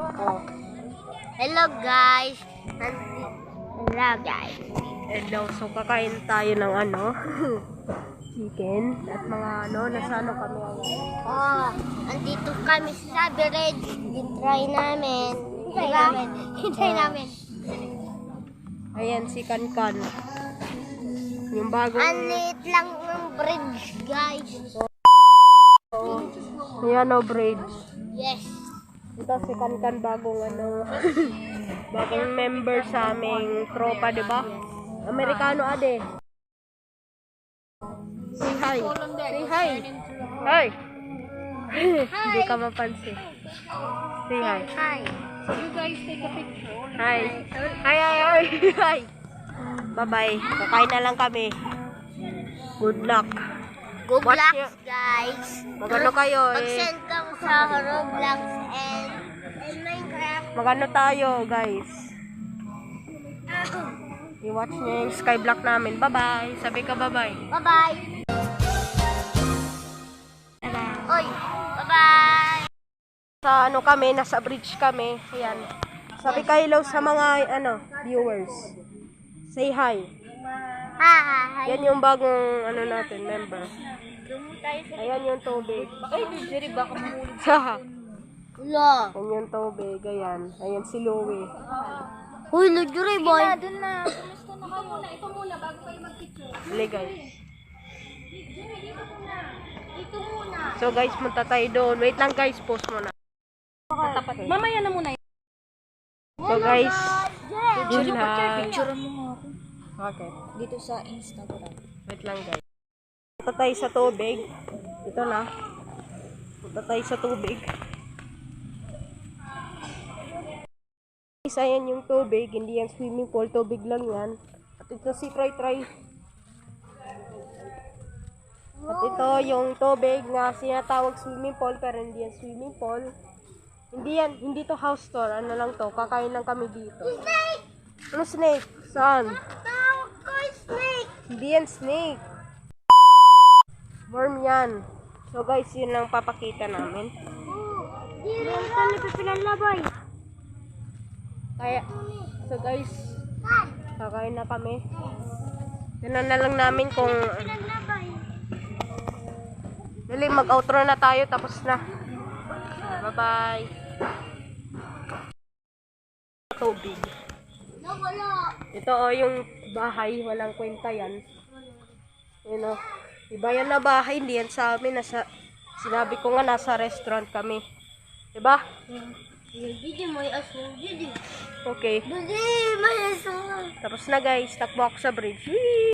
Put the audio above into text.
Oh. Hello guys. Hello guys. Hello, so kakain tayo ng chicken at mga nasa kami ngayon. Oh, andito kami sa village. Hintay namin. Hintay namin. Ayan si Kankan. Yung bagong... Anit lang ng bridge guys. Ayan bridge. Yes. Ito si Kankan bagong bagong member sa aming tropa, di ba? Amerikano ade. Say hi. Say hi. Hi. Hindi ka mapansin. Say hi. Hi. You guys take a picture. Hi. Hi, hi, hi. Hi. Bye-bye. Kakain na lang kami. Good luck. Good Watch luck your- guys. Magano kayo Mag-send ka sa Roblox and Minecraft. Magano tayo, guys. I-watch niyo yung skyblock namin. Bye-bye. Sabi ka bye-bye. Bye-bye. Oy, bye-bye. Sa kami, nasa bridge kami. Ayan. Sabi ka hello sa mga viewers. Say hi. Hi. Yan yung bagong natin, member. Ayan yung tubig. Ay, Jerry, baka mahulog. Haha. Lo. Yan yung tubig. Ayan. Ayan si Louie. Uy, Jerry, boy. Doon na. Kumusta na kayo? Ito muna, bago kayo mag-picture. Hali, guys. Jimmy, dito muna. Dito muna. So, guys, punta tayo doon. Wait lang, guys. Pause muna. Okay. Mamaya na muna. So, guys. Yun lang. Picture mo nga ako. Okay. Dito sa Instagram. Wait lang, guys. Punta tayo sa tubig. Ito na. Punta tayo sa tubig. Guys, ayan yung tubig. Hindi yan swimming pool. Tubig lang yan. At ito si Try. At ito yung tubig na sinatawag swimming pool. Pero hindi yan swimming pool. Hindi to house tour. Ano lang to. Kakain lang kami dito. Snake! Ano snake? Saan? Tawag ko snake! Hindi yan snake. Worm yan. So guys, yun lang papakita namin. Hindi rin ka pinalabay. Kaya, so guys, kakain na kami. Tignan na lang namin kung... Pinalabay. Dali, mag-outro na tayo. Tapos na. Bye-bye. Tubig. Nawala. Ito yung bahay. Walang kwenta yan. Yun o. Iba yan na bahay. Hindi yan sa amin. Sinabi ko nga nasa restaurant kami. Diba? Didi, may asong didi. Okay. Didi, may asong. Tapos na guys. Takbo ako sa bridge. Whee!